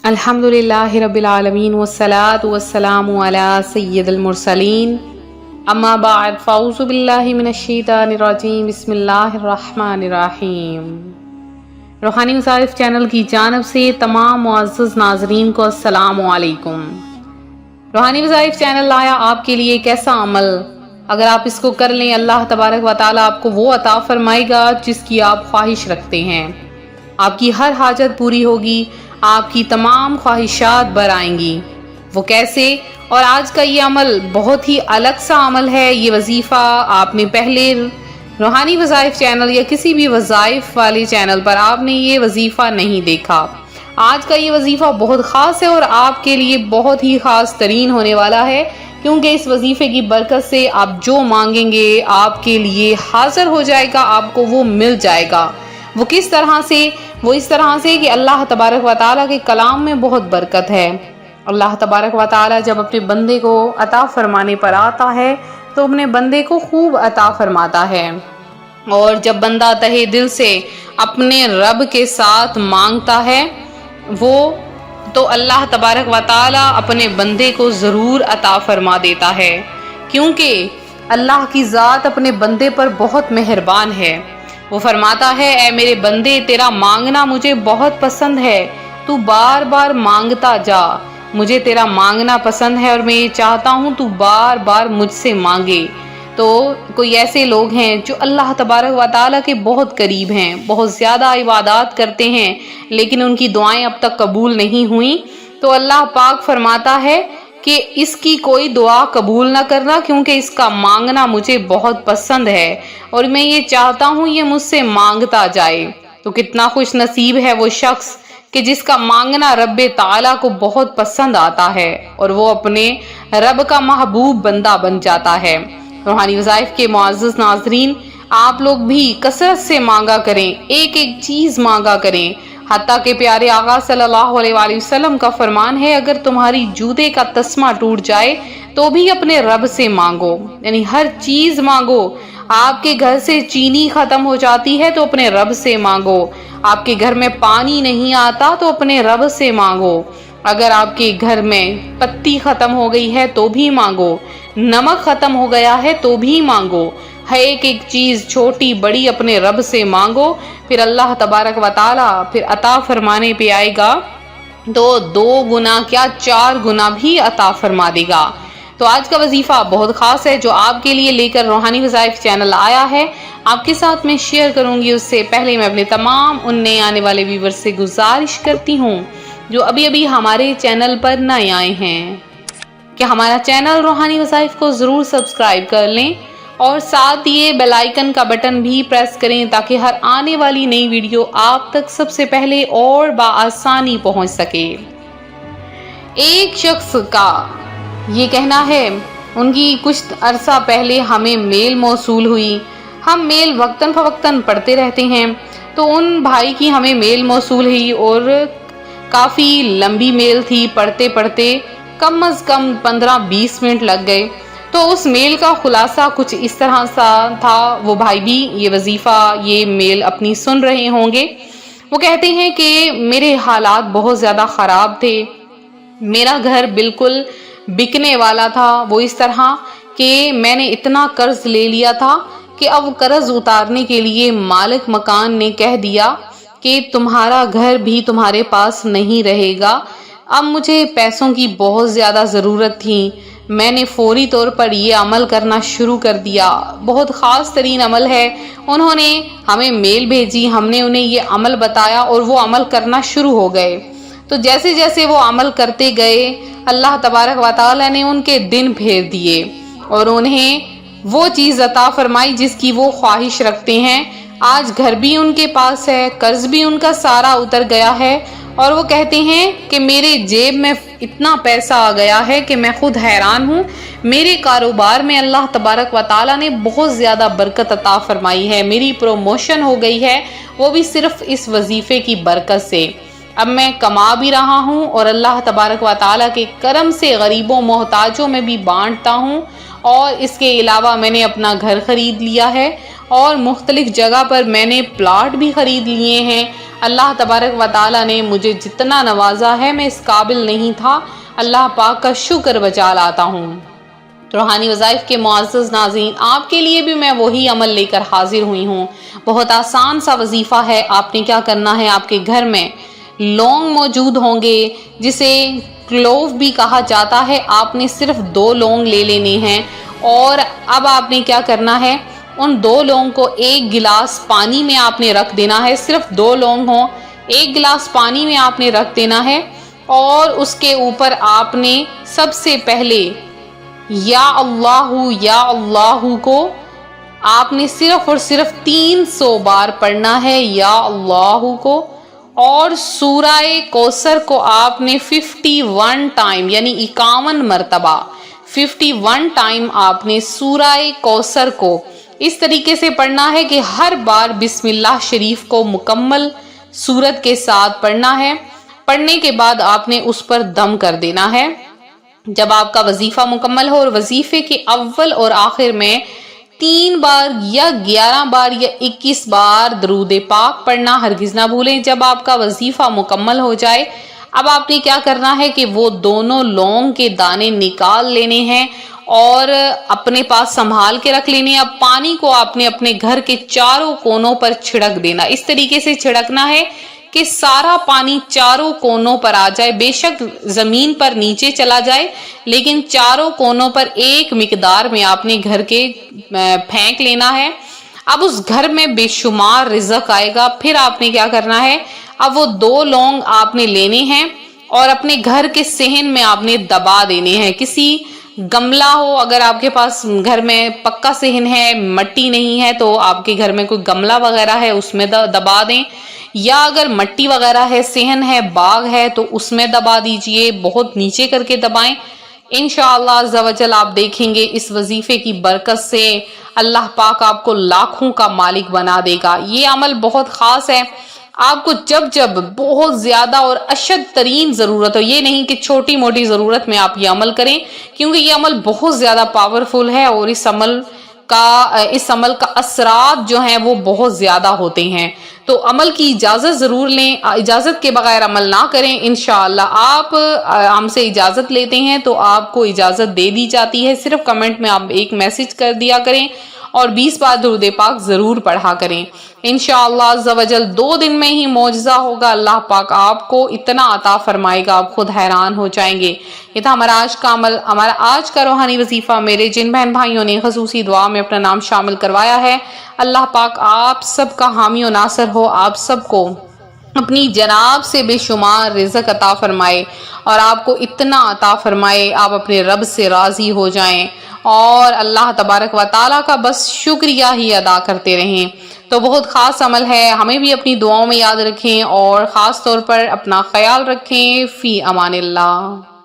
الحمدللہ رب العالمین والصلاة والسلام علی سید المرسلین اما بعد فاعوذ باللہ من الشیطان الرجیم بسم اللہ الرحمن الرحیم۔ روحانی وظائف چینل کی جانب سے تمام معزز ناظرین کو السلام علیکم۔ روحانی وظائف چینل لایا آپ کے لیے ایک ایسا عمل، اگر آپ اس کو کر لیں اللہ تبارک و تعالیٰ آپ کو وہ عطا فرمائے گا جس کی آپ خواہش رکھتے ہیں۔ آپ کی ہر حاجت پوری ہوگی، آپ کی تمام خواہشات بر آئیں گی۔ وہ کیسے؟ اور آج کا یہ عمل بہت ہی الگ سا عمل ہے۔ یہ وظیفہ آپ نے پہلے روحانی وظائف چینل یا کسی بھی وظائف والے چینل پر آپ نے یہ وظیفہ نہیں دیکھا۔ آج کا یہ وظیفہ بہت خاص ہے اور آپ کے لیے بہت ہی خاص ترین ہونے والا ہے، کیونکہ اس وظیفے کی برکت سے آپ جو مانگیں گے آپ کے لیے حاضر ہو جائے گا، آپ کو وہ مل جائے گا۔ وہ کس طرح سے؟ وہ اس طرح سے کہ اللہ تبارک و تعالیٰ کے کلام میں بہت برکت ہے۔ اللہ تبارک و تعالیٰ جب اپنے بندے کو عطا فرمانے پر آتا ہے تو اپنے بندے کو خوب عطا فرماتا ہے، اور جب بندہ تہے دل سے اپنے رب کے ساتھ مانگتا ہے وہ تو اللہ تبارک و تعالیٰ اپنے بندے کو ضرور عطا فرما دیتا ہے، کیونکہ اللہ کی ذات اپنے بندے پر بہت مہربان ہے۔ وہ فرماتا ہے، اے میرے بندے، تیرا مانگنا مجھے بہت پسند ہے، تو بار بار مانگتا جا۔ مجھے تیرا مانگنا پسند ہے اور میں یہ چاہتا ہوں تو بار بار مجھ سے مانگے۔ تو کوئی ایسے لوگ ہیں جو اللہ تبارک و تعالیٰ کے بہت قریب ہیں، بہت زیادہ عبادات کرتے ہیں، لیکن ان کی دعائیں اب تک قبول نہیں ہوئیں، تو اللہ پاک فرماتا ہے کہ اس کی کوئی دعا قبول نہ کرنا، کیونکہ اس کا مانگنا مجھے بہت پسند ہے اور میں یہ چاہتا ہوں یہ مجھ سے مانگتا جائے۔ تو کتنا خوش نصیب ہے وہ شخص کہ جس کا مانگنا رب تعالیٰ کو بہت پسند آتا ہے اور وہ اپنے رب کا محبوب بندہ بن جاتا ہے۔ روحانی وظائف کے معزز ناظرین، آپ لوگ بھی کثرت سے مانگا کریں، ایک ایک چیز مانگا کریں، حتیٰ کہ پیارے آقا صلی اللہ علیہ وآلہ وسلم کا فرمان ہے، اگر تمہاری جوتے کا تسمہ ٹوٹ جائے تو بھی اپنے رب سے مانگو، یعنی ہر چیز مانگو۔ آپ کے گھر سے چینی ختم ہو جاتی ہے تو اپنے رب سے مانگو، آپ کے گھر میں پانی نہیں آتا تو اپنے رب سے مانگو، اگر آپ کے گھر میں پتی ختم ہو گئی ہے تو بھی مانگو، نمک ختم ہو گیا ہے تو بھی مانگو، ایک ایک چیز چھوٹی بڑی اپنے رب سے مانگو، پھر اللہ تبارک و تعالیٰ پھر عطا فرمانے پہ آئے گا تو 2 گنا کیا 4 گنا بھی عطا فرما دے گا۔ تو آج کا وظیفہ بہت خاص ہے جو آپ کے لیے لے کر روحانی وظائف چینل آیا ہے، آپ کے ساتھ میں شیئر کروں گی۔ اس سے پہلے میں اپنے تمام ان نئے آنے والے ویورز سے گزارش کرتی ہوں جو ابھی ہمارے چینل پر نئے آئے ہیں کہ ہمارا چینل روحانی وظائف کو ضرور سبسکرائب کر لیں اور ساتھ یہ بیل آئیکن کا بٹن بھی پریس کریں تاکہ ہر آنے والی نئی ویڈیو آپ تک سب سے پہلے اور بآسانی پہنچ سکے۔ ایک شخص کا یہ کہنا ہے، ان کی کچھ عرصہ پہلے ہمیں میل موصول ہوئی، ہم میل وقتاً فوقتاً پڑھتے رہتے ہیں، تو ان بھائی کی ہمیں میل موصول ہوئی اور کافی لمبی میل تھی، پڑھتے پڑھتے کم از کم 15-20 منٹ لگ گئے۔ تو اس میل کا خلاصہ کچھ اس طرح سا تھا، وہ بھائی بھی یہ وظیفہ یہ میل اپنی سن رہے ہوں گے۔ وہ کہتے ہیں کہ میرے حالات بہت زیادہ خراب تھے، میرا گھر بالکل بکنے والا تھا، وہ اس طرح کہ میں نے اتنا قرض لے لیا تھا کہ اب قرض اتارنے کے لیے مالک مکان نے کہہ دیا کہ تمہارا گھر بھی تمہارے پاس نہیں رہے گا۔ اب مجھے پیسوں کی بہت زیادہ ضرورت تھی، میں نے فوری طور پر یہ عمل کرنا شروع کر دیا۔ بہت خاص ترین عمل ہے، انہوں نے ہمیں میل بھیجی، ہم نے انہیں یہ عمل بتایا اور وہ عمل کرنا شروع ہو گئے۔ تو جیسے جیسے وہ عمل کرتے گئے اللہ تبارک و تعالیٰ نے ان کے دن پھیر دیے اور انہیں وہ چیز عطا فرمائی جس کی وہ خواہش رکھتے ہیں۔ آج گھر بھی ان کے پاس ہے، قرض بھی ان کا سارا اتر گیا ہے، اور وہ کہتے ہیں کہ میرے جیب میں اتنا پیسہ آ گیا ہے کہ میں خود حیران ہوں، میرے کاروبار میں اللہ تبارک و تعالیٰ نے بہت زیادہ برکت عطا فرمائی ہے، میری پروموشن ہو گئی ہے، وہ بھی صرف اس وظیفے کی برکت سے۔ اب میں کما بھی رہا ہوں اور اللہ تبارک و تعالیٰ کے کرم سے غریبوں محتاجوں میں بھی بانٹتا ہوں، اور اس کے علاوہ میں نے اپنا گھر خرید لیا ہے اور مختلف جگہ پر میں نے پلاٹ بھی خرید لیے ہیں۔ اللہ تبارک و تعالیٰ نے مجھے جتنا نوازا ہے میں اس قابل نہیں تھا، اللہ پاک کا شکر بجا لاتا ہوں۔ روحانی وظائف کے معزز ناظرین، آپ کے لیے بھی میں وہی عمل لے کر حاضر ہوئی ہوں۔ بہت آسان سا وظیفہ ہے۔ آپ نے کیا کرنا ہے، آپ کے گھر میں لونگ موجود ہوں گے، جسے کلوو بھی کہا جاتا ہے۔ آپ نے صرف 2 لونگ لے لینے ہیں، اور اب آپ نے کیا کرنا ہے، ان 2 لونگ کو 1 گلاس پانی میں آپ نے رکھ دینا ہے۔ صرف 2 لونگ ہوں، 1 گلاس پانی میں آپ نے رکھ دینا ہے، اور اس کے اوپر آپ نے سب سے پہلے یا اللہ کو آپ نے صرف اور صرف 300 بار پڑھنا ہے، یا اللہ کو، اور سورہ کوثر کو آپ نے 51 ٹائم یعنی 51 مرتبہ 51 ٹائم آپ نے سورہ کوثر کو اس طریقے سے پڑھنا ہے کہ ہر بار بسم اللہ شریف کو مکمل سورت کے ساتھ پڑھنا ہے۔ پڑھنے کے بعد آپ نے اس پر دم کر دینا ہے۔ جب آپ کا وظیفہ مکمل ہو، اور وظیفے کے اول اور آخر میں 3 بار یا 11 بار یا 21 بار درود پاک پڑھنا ہرگز نہ بھولیں۔ جب آپ کا وظیفہ مکمل ہو جائے، اب آپ نے کیا کرنا ہے کہ وہ دونوں لونگ کے دانے نکال لینے ہیں اور اپنے پاس سنبھال کے رکھ لینے ہیں۔ اب پانی کو آپ نے اپنے گھر کے چاروں کونوں پر چھڑک دینا۔ اس طریقے سے چھڑکنا ہے کہ سارا پانی چاروں کونوں پر آ جائے، بے شک زمین پر نیچے چلا جائے، لیکن چاروں کونوں پر ایک مقدار میں آپ نے گھر کے پھینک لینا ہے۔ اب اس گھر میں بے شمار رزق آئے گا۔ پھر آپ نے کیا کرنا ہے، اب وہ 2 لونگ آپ نے لینے ہیں اور اپنے گھر کے صحن میں آپ نے دبا دینے ہیں۔ کسی گملہ ہو، اگر آپ کے پاس گھر میں پکا صحن ہے، مٹی نہیں ہے، تو آپ کے گھر میں کوئی گملہ وغیرہ ہے اس میں دبا دیں، یا اگر مٹی وغیرہ ہے، صحن ہے، باغ ہے، تو اس میں دبا دیجئے، بہت نیچے کر کے دبائیں۔ انشاءاللہ عز و جل آپ دیکھیں گے اس وظیفے کی برکت سے اللہ پاک آپ کو لاکھوں کا مالک بنا دے گا۔ یہ عمل بہت خاص ہے۔ آپ کو جب بہت زیادہ اور اشد ترین ضرورت ہو، یہ نہیں کہ چھوٹی موٹی ضرورت میں آپ یہ عمل کریں، کیونکہ یہ عمل بہت زیادہ پاورفل ہے، اور اس عمل کا اثرات جو ہیں وہ بہت زیادہ ہوتے ہیں۔ تو عمل کی اجازت ضرور لیں، اجازت کے بغیر عمل نہ کریں۔ انشاءاللہ آپ ہم سے اجازت لیتے ہیں تو آپ کو اجازت دے دی جاتی ہے۔ صرف کمنٹ میں آپ ایک میسج کر دیا کریں، اور 20 بار درود پاک ضرور پڑھا کریں۔ انشاءاللہ عز و جل 2 دن میں ہی معجزہ ہوگا۔ اللہ پاک آپ کو اتنا عطا فرمائے گا، آپ خود حیران ہو جائیں گے۔ یہ تھا ہمارا آج کا عمل، ہمارا آج کا روحانی وظیفہ۔ میرے جن بہن بھائیوں نے خصوصی دعا میں اپنا نام شامل کروایا ہے، اللہ پاک آپ سب کا حامی و ناصر ہو، آپ سب کو اپنی جناب سے بے شمار رزق عطا فرمائے، اور آپ کو اتنا عطا فرمائے آپ اپنے رب سے راضی ہو جائیں، اور اللہ تبارک و تعالیٰ کا بس شکریہ ہی ادا کرتے رہیں۔ تو بہت خاص عمل ہے، ہمیں بھی اپنی دعاؤں میں یاد رکھیں، اور خاص طور پر اپنا خیال رکھیں۔ فی امان اللہ۔